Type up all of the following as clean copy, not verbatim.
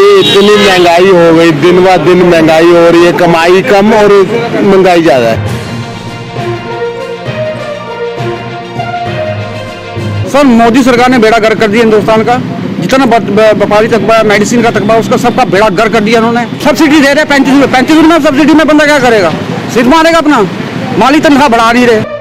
ये इतनी महंगाई हो गई, दिन ब दिन महंगाई हो रही है, कमाई कम और महंगाई ज्यादा है। सर मोदी सरकार ने बेड़ा गर्क कर दिया हिंदुस्तान का। जितना व्यापारी तकबा, मेडिसिन का तकबा, उसका सबका बेड़ा गर्क कर दिया उन्होंने। सब्सिडी दे रहे 35 रुपये में। सब्सिडी में बंदा क्या करेगा? सिर मारेगा अपना। माली तनख्वाह बढ़ा नहीं रहे।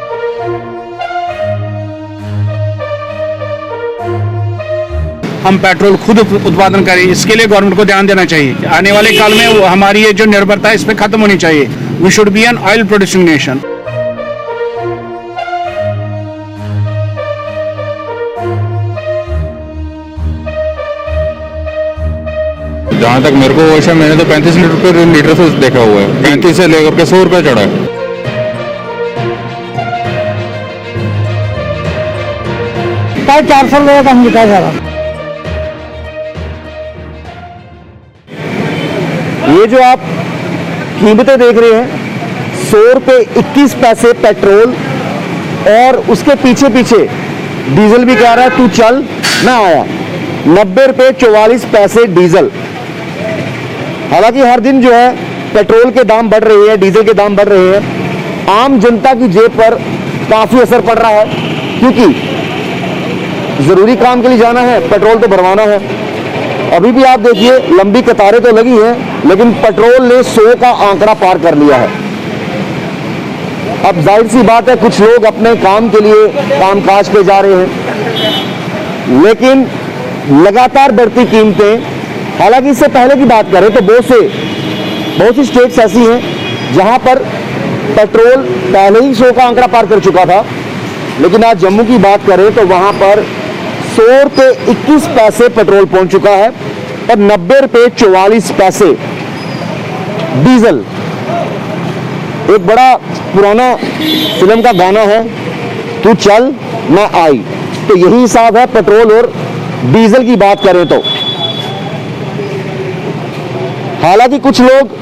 हम पेट्रोल खुद उत्पादन करें, इसके लिए गवर्नमेंट को ध्यान देना चाहिए। आने वाले काल में हमारी ये जो निर्भरता है इस पर खत्म होनी चाहिए। We should be an oil producing nation. जहाँ तक मेरे को वैसे मैंने तो 35 रुपये लीटर से देखा हुआ है। 35 से लेकर के 100 रुपये चढ़ा है। साढ़े 400 रुपये का हम बिका सारा। ये जो आप कीमतें देख रहे हैं, 100 रुपये 21 पैसे पेट्रोल और उसके पीछे पीछे डीजल भी कह रहा है तू चल, मैं आया 90 रुपये 44 पैसे डीजल। हालांकि हर दिन जो है पेट्रोल के दाम बढ़ रहे हैं, डीजल के दाम बढ़ रहे हैं, आम जनता की जेब पर काफी असर पड़ रहा है, क्योंकि जरूरी काम के लिए जाना है, पेट्रोल तो भरवाना है। अभी भी आप देखिए लंबी कतारें तो लगी हैं, लेकिन पेट्रोल ने 100 का आंकड़ा पार कर लिया है। अब जाहिर सी बात है कुछ लोग अपने काम के लिए कामकाज पे जा रहे हैं, लेकिन लगातार बढ़ती कीमतें। हालांकि इससे पहले की बात करें तो बहुत सी स्टेट्स ऐसी हैं जहां पर पेट्रोल पहले ही 100 का आंकड़ा पार कर चुका था, लेकिन आज जम्मू की बात करें तो वहां पर 100 रुपये 21 पैसे पेट्रोल पहुंच चुका है और 90 रुपये 44 पैसे डीजल। एक बड़ा पुराना फिल्म का गाना है, तू चल मैं आई, तो यही हिसाब है पेट्रोल और डीजल की बात करें तो। हालांकि कुछ लोग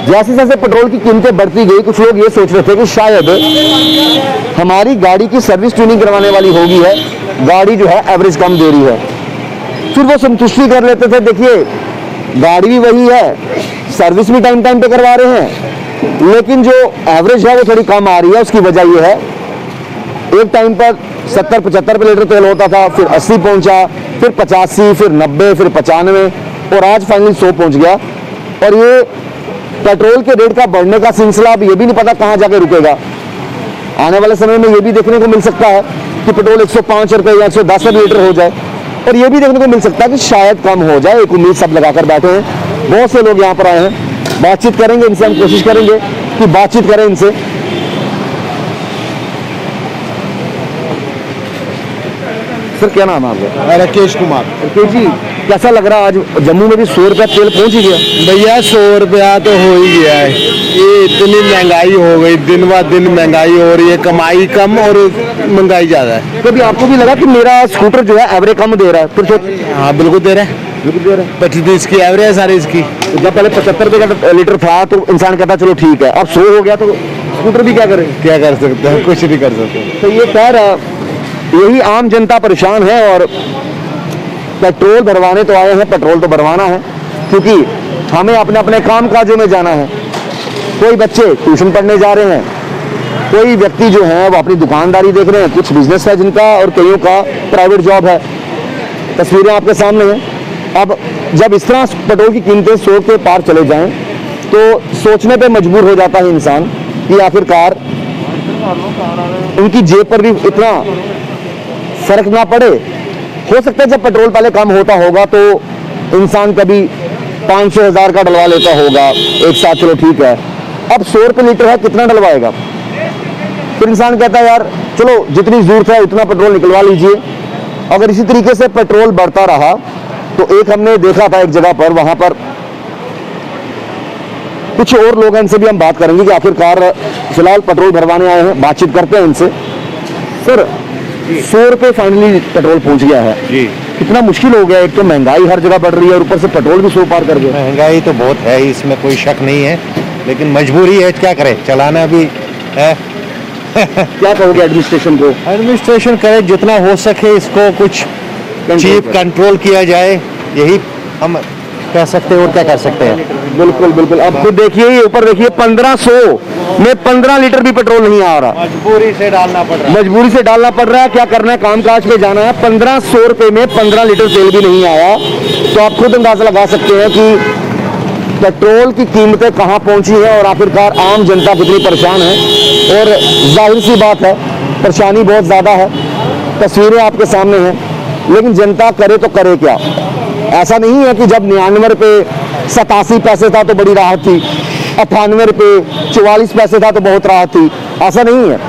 जैसे जैसे पेट्रोल की कीमतें बढ़ती गई, कुछ लोग ये सोच रहे थे कि शायद हमारी गाड़ी की सर्विस ट्यूनिंग करवाने वाली होगी है, गाड़ी जो है एवरेज कम दे रही है, फिर वो संतुष्टि कर लेते थे। देखिए गाड़ी भी वही है, सर्विस भी टाइम टाइम पे करवा रहे हैं, लेकिन जो एवरेज है वो थोड़ी कम आ रही है। उसकी वजह ये है, एक टाइम पर 70-75 रुपये लीटर तेल होता था, फिर 80 पहुंचा, फिर 85, फिर 90, फिर 95 और आज फाइनली 100 पहुंच गया। और ये पेट्रोल के रेट का बढ़ने का सिलसिला अब ये भी नहीं पता कहां जाके रुकेगा। आने वाले समय में ये भी देखने को मिल सकता है कि पेट्रोल 105 रुपये या 110 रुपये लीटर हो जाए, और ये भी देखने को मिल सकता है कि शायद कम हो जाए। एक उम्मीद सब लगाकर बैठे हैं। बहुत से लोग यहाँ पर आए हैं, बातचीत करेंगे इनसे, हम कोशिश करेंगे कि बातचीत करें इनसे। सर क्या नाम है आपका? राकेश कुमार। राकेश जी, कैसा लग रहा है आज जम्मू में भी 100 रुपया तेल पहुंच ही गया? भैया 100 रुपया तो हो ही गया है। ये इतनी महंगाई हो गई, दिन ब दिन महंगाई हो रही है, कमाई कम और महंगाई ज्यादा है। कभी आपको भी लगा कि मेरा स्कूटर जो है एवरेज कम दे रहा है? फिर हाँ बिल्कुल दे रहा है, 25 की एवरेज है सारी इसकी। जब पहले 75 रुपये का लीटर था तो इंसान कहता चलो ठीक है, अब 100 हो गया तो स्कूटर भी क्या करे? क्या कर सकते हैं, कुछ नहीं कर सकते। तो ये खैर यही आम जनता परेशान है, और पेट्रोल भरवाने तो आए हैं, पेट्रोल तो भरवाना है, क्योंकि हमें अपने अपने काम काजों में जाना है। कोई बच्चे ट्यूशन पढ़ने जा रहे हैं, कोई व्यक्ति जो है वो अपनी दुकानदारी देख रहे हैं, कुछ बिजनेस है जिनका, और कईयों का प्राइवेट जॉब है। तस्वीरें आपके सामने हैं। अब जब इस तरह पेट्रोल की कीमतें 100 के पार चले जाएं तो सोचने पे मजबूर हो जाता है इंसान कि आखिरकार उनकी जेब पर भी इतना फर्क ना पड़े। हो सकता है जब पेट्रोल पहले कम होता होगा तो इंसान कभी 500-1000 का डलवा लेता होगा एक साथ, चलो ठीक है। अब 100 रुपये लीटर है, कितना डलवाएगा? फिर इंसान कहता है यार चलो जितनी जरूरत है उतना पेट्रोल निकलवा लीजिए। अगर इसी तरीके से पेट्रोल बढ़ता रहा तो एक हमने देखा था एक जगह पर, वहां पर कुछ और लोग हैं, इनसे भी हम बात करेंगे कि आखिरकार फिलहाल पेट्रोल भरवाने आए हैं, बातचीत करते हैं इनसे। सर 100 रुपये फाइनली पेट्रोल पहुंच गया है जी। कितना मुश्किल हो गया? एक तो महंगाई हर जगह बढ़ रही है और ऊपर से पेट्रोल भी 100 पार कर गया। महंगाई तो बहुत है, इसमें कोई शक नहीं है, लेकिन मजबूरी है, क्या करें, चलाना भी है। क्या कहोगे एडमिनिस्ट्रेशन को? एडमिनिस्ट्रेशन करे जितना हो सके इसको कुछ चीप कंट्रोल किया जाए, यही हम कह सकते हैं और क्या कर सकते हैं। बिल्कुल बिल्कुल। अब खुद देखिए, ये ऊपर देखिए, 1500 में 15 लीटर भी पेट्रोल नहीं आ रहा, मजबूरी से डालना पड़ रहा है। मजबूरी से डालना पड़ रहा है। क्या करना है, कामकाज पे जाना है। 1500 रुपए में 15 लीटर तेल भी नहीं आया, तो आप खुद अंदाजा लगा सकते हैं कि पेट्रोल की कीमतें कहां पहुंची है और आखिरकार आम जनता कितनी परेशान है। और जाहिर सी बात है, परेशानी बहुत ज़्यादा है, तस्वीरें आपके सामने हैं, लेकिन जनता करे तो करे क्या। ऐसा नहीं है कि जब 99 रुपये 87 पैसे था तो बड़ी राहत थी, 98 रुपये 44 पैसे था तो बहुत राहत थी, ऐसा नहीं है।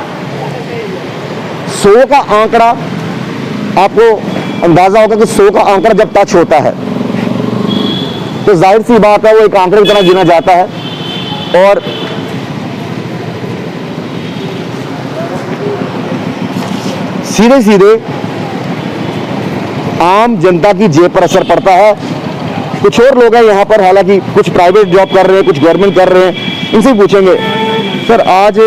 100 का आंकड़ा, आपको अंदाजा होगा कि 100 का आंकड़ा जब टच होता है तो जाहिर सी बात है वो एक आंकड़े की तरह गिना जाता है। और सीधे सीधे आम जनता की जेब पर असर पड़ता है। कुछ और लोग हैं यहाँ पर, हालांकि कुछ प्राइवेट जॉब कर रहे हैं, कुछ गवर्नमेंट कर रहे हैं, इनसे पूछेंगे। सर, आज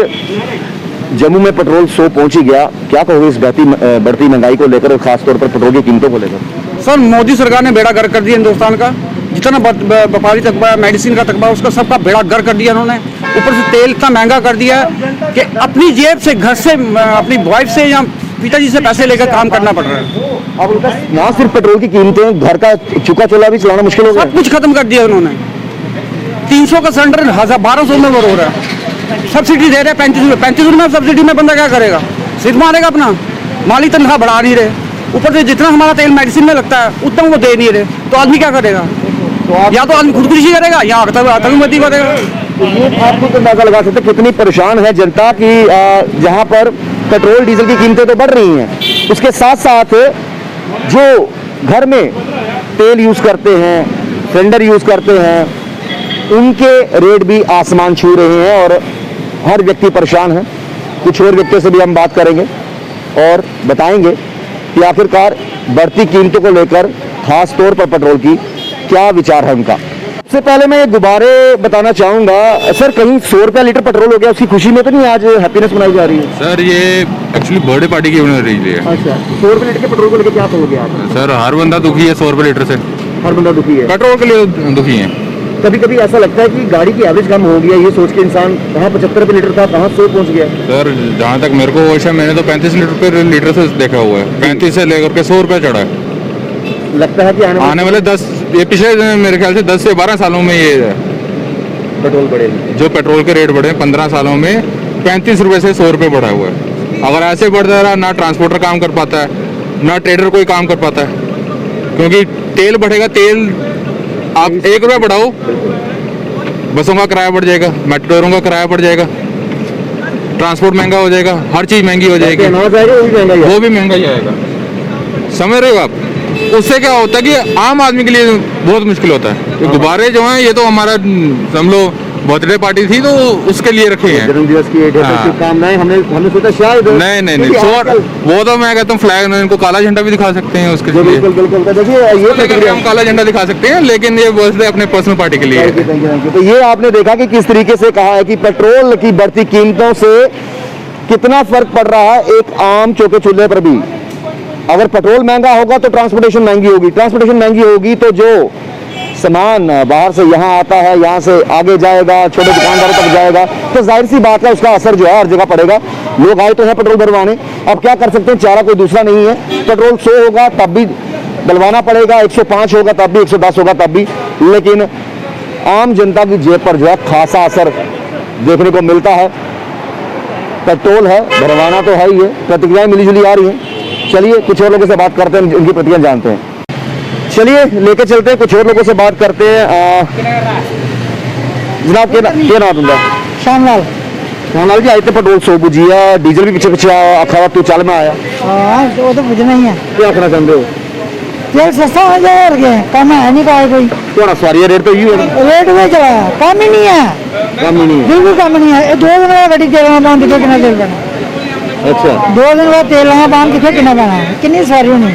जम्मू में पेट्रोल 100 पहुंच ही गया, क्या कहोगे इस बढ़ती महंगाई को लेकर और खासतौर पर पेट्रोल की कीमतों को लेकर? सर, मोदी सरकार ने बेड़ा गर्क कर दिया हिंदुस्तान का। जितना व्यापारी तकबा, मेडिसिन का तकबा, उसका सबका बेड़ा गर्क कर दिया उन्होंने। ऊपर से तेल इतना महंगा कर दिया कि अपनी जेब से, घर से, अपनी वाइफ से या पिताजी से पैसे लेकर काम करना पड़ रहा है। अब उनका ना सिर्फ पेट्रोल की कीमतें, घर का चूका चूल्हा भी चलाना मुश्किल हो गया। सब कुछ खत्म कर दिया उन्होंने। 300 का सिलेंडर 1200 में वो हो रहा है। सब्सिडी दे रहे हैं 35 रुपये। 35 रुपये में सब्सिडी में बंदा क्या करेगा? सिर्फ मारेगा अपना। माली तनख्वाह बढ़ा नहीं रहे, ऊपर से जितना हमारा तेल मेडिसिन में लगता है उतना वो दे नहीं रहे, तो आदमी क्या करेगा? या तो आदमी खुदकुशी करेगा या आतंकवादी करेगा। तो ये आप खुद अंदाजा लगा सकते हैं कितनी परेशान है जनता की। जहां पर पेट्रोल डीजल की कीमतें तो बढ़ रही हैं, उसके साथ साथ जो घर में तेल यूज करते हैं, सिलेंडर यूज करते हैं, उनके रेट भी आसमान छू रहे हैं और हर व्यक्ति परेशान है। कुछ और व्यक्तियों से भी हम बात करेंगे और बताएंगे कि आखिरकार बढ़ती कीमतों को लेकर खास तौर पर पेट्रोल की क्या विचार है उनका। सबसे पहले मैं ये गुब्बारे बताना चाहूंगा। सर, कहीं 100 रुपया लीटर पेट्रोल हो गया, उसकी खुशी में तो नहीं आज हैप्पीनेस मनाई जा रही है? सर, ये एक्चुअली बर्थडे पार्टी की बना रही है। अच्छा, 100 रुपये लीटर के पेट्रोल को लेकर क्या कहोगे आप? सर, हर बंदा दुखी है 100 रुपये लीटर से। हर बंदा दुखी है, पेट्रोल के लिए दुखी है। कभी कभी ऐसा लगता है कि गाड़ी की एवरेज कम हो गया, ये सोच के इंसान कहाँ 75 रुपये लीटर था, कहाँ 100 पहुंच गया। सर, जहाँ तक मेरे को होश है, मैंने तो 35 रुपये लीटर से देखा हुआ है। 35 से लेकर के 100 रुपये चढ़ा है। लगता है कि आने वाले 10, ये पिछले मेरे ख्याल से 10 से 12 सालों में ये पेट्रोल बढ़ेगा। जो पेट्रोल के रेट बढ़े 15 सालों में 35 रुपये से 100 रुपये बढ़ा हुआ है। अगर ऐसे बढ़ता रहा, ना ट्रांसपोर्टर काम कर पाता है, ना ट्रेडर कोई काम कर पाता है, क्योंकि तेल बढ़ेगा। तेल आप 1 रुपया बढ़ाओ, बसों का किराया बढ़ जाएगा, मेट्रोरों का किराया बढ़ जाएगा, ट्रांसपोर्ट महंगा हो जाएगा, हर चीज़ महंगी हो जाएगी। वो भी महंगा ही आएगा, समझ रहे हो आप? उससे क्या होता है कि आम आदमी के लिए बहुत मुश्किल होता है। तो गुब्बारे जो हैं, ये तो हमारा समझ लो बर्थडे पार्टी थी तो उसके लिए रखे हैं। जन्मदिवस की शुभकामनाएं। हमने सोचा शायद नहीं वो तो मैं कहता हूँ फ्लैग, इनको काला झंडा भी दिखा सकते हैं उसके लिए। बिल्कुल। तो देखिए, ये हम काला झंडा दिखा सकते हैं, लेकिन ये बर्थडे अपने पर्सनल पार्टी के लिए है। तो ये आपने देखा कि किस तरीके से कहा है कि पेट्रोल की बढ़ती कीमतों से कितना फर्क पड़ रहा है एक आम चौके चूल्हे पर भी। अगर पेट्रोल महंगा होगा तो ट्रांसपोर्टेशन महंगी होगी, ट्रांसपोर्टेशन महंगी होगी तो जो सामान बाहर से यहाँ आता है, यहाँ से आगे जाएगा, छोटे दुकानदारों तक जाएगा, तो जाहिर सी बात है उसका असर जो है हर जगह पड़ेगा। लोग आए तो हैं पेट्रोल भरवाने, अब क्या कर सकते हैं, चारा कोई दूसरा नहीं है। पेट्रोल 100 होगा तब भी डलवाना पड़ेगा, 105 होगा तब भी, 110 होगा तब भी, लेकिन आम जनता की जेब पर जो है खासा असर देखने को मिलता है। पेट्रोल है, भरवाना तो है ही है, प्रतिक्रियाएं मिली जुली आ रही हैं। चलिए कुछ और लोगों से बात करते हैं, उनकी प्रतिक्रिया जानते हैं। चलिए लेके चलते हैं, कुछ और लोगों से बात करते हैं। जनाब क्या नाम तुंदा? श्यामलाल। श्यामलाल जी, आए थे पेट्रोल 100 बुझिया, डीजल भी पीछे पीछे आखा हुआ, तू चल में आया, हाँ, वो तो बुझना ही है। क्या आखना चाहते हो? तेल सस्ता हो जाए और क्या, कम है नहीं पाए कोई। थोड़ा सवारी रेट तो यही है, रेट में चला कम ही नहीं है, कम ही नहीं है। बिल्कुल कम नहीं है। 2 दिन बाद गड्डी तेल पान कितने कितना तेल पाना? अच्छा, 2 दिन बाद तेल पान कितने कितना पाना? कितनी सवारी होनी?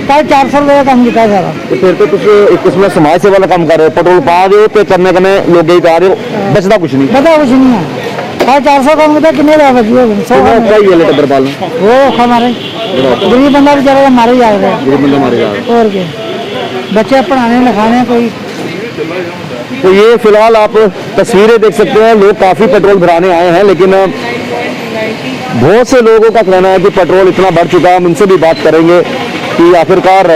450 रुपये का कम किया सारा। तो फिर तो तुम एक किस्म समाज सेवा का काम कर रहे हो, पेट्रोल पा रहे हो तो करने लोग यही कर रहे हो, बचता कुछ नहीं। बता कुछ नहीं है, 450 कम किया कितने रहा बची होगी? 100 चाहिए ले टब्बर पालना, वो हमारे गरीब बंदा बेचारा मारे जा रहा है, गरीब बंदा मारे जा रहा है। और क्या। बच्चे पढ़ाने लिखाने कोई तो ये फिलहाल आप तस्वीरें देख सकते हैं, लोग काफ़ी पेट्रोल भराने आए हैं, लेकिन बहुत से लोगों का कहना है कि पेट्रोल इतना बढ़ चुका है। हम उनसे भी बात करेंगे कि आखिरकार,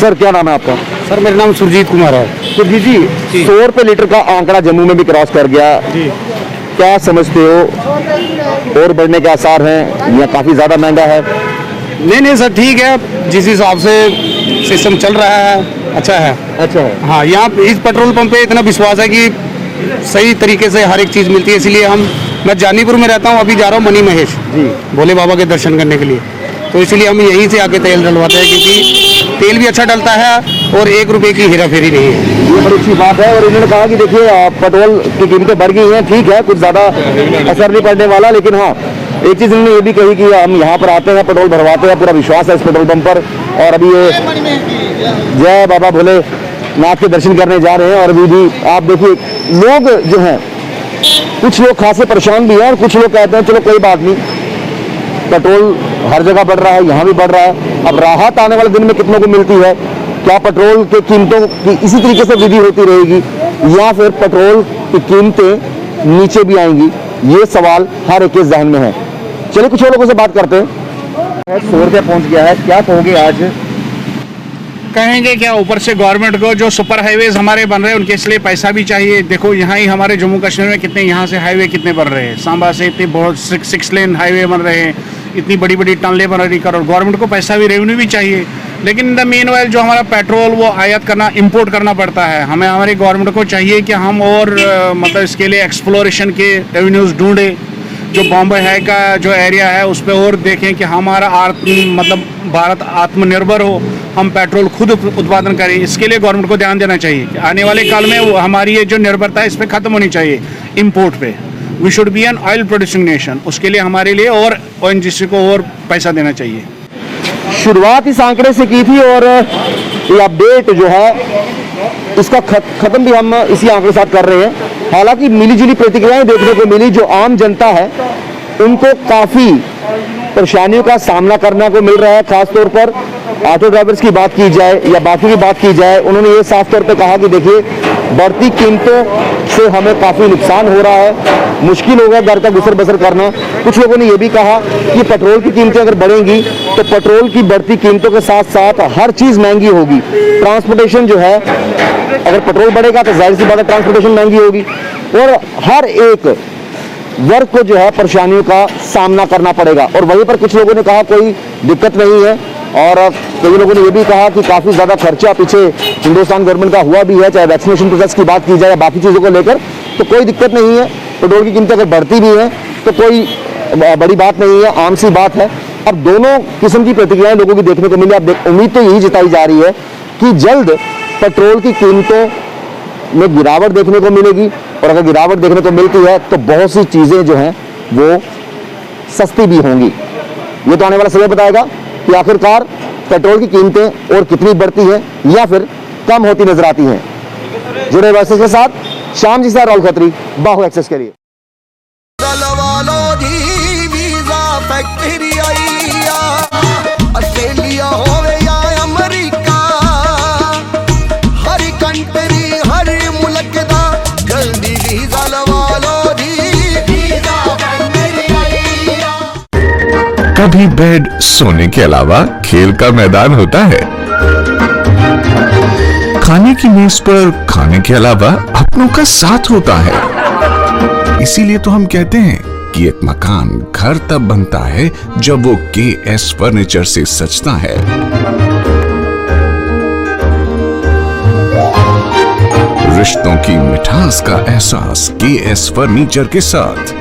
सर क्या नाम है आपका? सर मेरा नाम सुरजीत कुमार है। सुरजीत जी, 100 रुपये लीटर का आंकड़ा जम्मू में भी क्रॉस कर गया, क्या समझते हो? और बढ़ने के आसार हैं या काफ़ी ज़्यादा महंगा है? नहीं सर, ठीक है, जिस हिसाब से सिस्टम चल रहा है अच्छा है। अच्छा है। हाँ, यहाँ इस पेट्रोल पंप पे इतना विश्वास है कि सही तरीके से हर एक चीज़ मिलती है, इसलिए मैं जानीपुर में रहता हूँ, अभी जा रहा हूँ मनी महेश जी, भोले बाबा के दर्शन करने के लिए, तो इसलिए हम यहीं से आके तेल डलवाते हैं, क्योंकि तेल भी अच्छा डलता है और 1 रुपये की हेरा फेरी नहीं है। ये बड़ी अच्छी बात है। और इन्होंने कहा कि देखिए पेट्रोल की कीमतें बढ़ गई हैं, ठीक है, कुछ ज़्यादा असर नहीं पड़ने वाला, लेकिन हाँ एक चीज़ इन्होंने ये भी कही कि हम यहाँ पर आते हैं, पेट्रोल भरवाते हैं, पूरा विश्वास है इस पेट्रोल पंप पर, और अभी ये जय बाबा भोलेनाथ के दर्शन करने जा रहे हैं। और अभी भी आप देखिए लोग जो हैं, कुछ लोग खासे परेशान भी हैं और कुछ लोग कहते हैं चलो कोई बात नहीं, पेट्रोल हर जगह बढ़ रहा है, यहाँ भी बढ़ रहा है। अब राहत आने वाले दिन में कितनों को मिलती है? क्या पेट्रोल के कीमतों की इसी तरीके से वृद्धि होती रहेगी या फिर पेट्रोल की कीमतें नीचे भी आएंगी? ये सवाल हर एक के जहन में है। चलिए कुछ और लोगों से बात करते हैं। 100 रुपये पहुँच गया है, क्या कहोगे आज? कहेंगे क्या, ऊपर से गवर्नमेंट को जो सुपर हाईवेज हमारे बन रहे हैं उनके इसलिए पैसा भी चाहिए। देखो यहाँ ही हमारे जम्मू कश्मीर में कितने यहाँ से हाईवे कितने बन रहे हैं, सांबा से इतने बहुत 6 लेन हाईवे बन रहे हैं, इतनी बड़ी बड़ी टनलें बन रही कर, और गवर्नमेंट को पैसा भी, रेवेन्यू भी चाहिए। लेकिन इन द मेन वाइल जो हमारा पेट्रोल वो आयात करना, इंपोर्ट करना पड़ता है। हमें हमारी गवर्नमेंट को चाहिए कि हम और मतलब इसके लिए एक्सप्लोरेशन के रेवेन्यूज़ ढूंढें, जो बॉम्बे है का जो एरिया है उस पर और देखें कि हमारा मतलब भारत आत्मनिर्भर हो, हम पेट्रोल खुद उत्पादन करें। इसके लिए गवर्नमेंट को ध्यान देना चाहिए कि आने वाले काल में हमारी ये जो निर्भरता है इस पर ख़त्म होनी चाहिए इम्पोर्ट पे। We should be an oil producing nation, उसके लिए हमारे लिए और ONGC को और पैसा देना चाहिए। शुरुआत इस आंकड़े से की थी और ये अपडेट जो है इसका खत्म भी हम इसी आंकड़े के साथ कर रहे हैं। हालांकि मिलीजुली प्रतिक्रियाएं देखने को मिली, जो आम जनता है उनको काफ़ी परेशानियों का सामना करने को मिल रहा है। खासतौर पर ऑटो ड्राइवर्स की बात की जाए या बाकी की बात की जाए, उन्होंने ये साफ तौर पे कहा कि देखिए बढ़ती कीमतों से हमें काफ़ी नुकसान हो रहा है, मुश्किल हो गया घर का गुजर बसर करना। कुछ लोगों ने ये भी कहा कि पेट्रोल की कीमतें अगर बढ़ेंगी तो पेट्रोल की बढ़ती कीमतों के साथ साथ हर चीज़ महंगी होगी। ट्रांसपोर्टेशन जो है, अगर पेट्रोल बढ़ेगा तो जाहिर सी बात है ट्रांसपोर्टेशन महंगी होगी, और हर एक वर्ग को जो है परेशानियों का सामना करना पड़ेगा। और वहीं पर कुछ लोगों ने कहा कोई दिक्कत नहीं है, और कई लोगों ने ये भी कहा कि काफ़ी ज़्यादा खर्चा पीछे हिंदुस्तान गवर्नमेंट का हुआ भी है, चाहे वैक्सीनेशन प्रोसेस की बात की जाए या बाकी चीज़ों को लेकर, तो कोई दिक्कत नहीं है। पेट्रोल की कीमतें अगर बढ़ती भी हैं तो कोई बड़ी बात नहीं है, आम सी बात है। अब दोनों किस्म की प्रतिक्रियाएं लोगों की देखने को मिली। अब उम्मीद तो यही जताई जा रही है कि जल्द पेट्रोल की कीमतों में गिरावट देखने को मिलेगी, और अगर गिरावट देखने को मिलती है तो बहुत सी चीज़ें जो हैं वो सस्ती भी होंगी। ये तो आने वाला समय बताएगा कि आखिरकार पेट्रोल की कीमतें और कितनी बढ़ती हैं या फिर कम होती नजर आती हैं। जुड़े वर्सेस के साथ श्याम जी से राहुल खत्री, बाहु एक्सेस के लिए। ऑस्ट्रेलिया होवे या अमेरिका, हर कंट्री हर मुल्क दा जल्दी वीजा लवा लो जी, वीजा कभी बेड सोने के अलावा खेल का मैदान होता है, खाने की मेज पर खाने के अलावा अपनों का साथ होता है। इसीलिए तो हम कहते हैं कि एक मकान घर तब बनता है जब वो KS फर्नीचर से सजता है। रिश्तों की मिठास का एहसास KS फर्नीचर के साथ।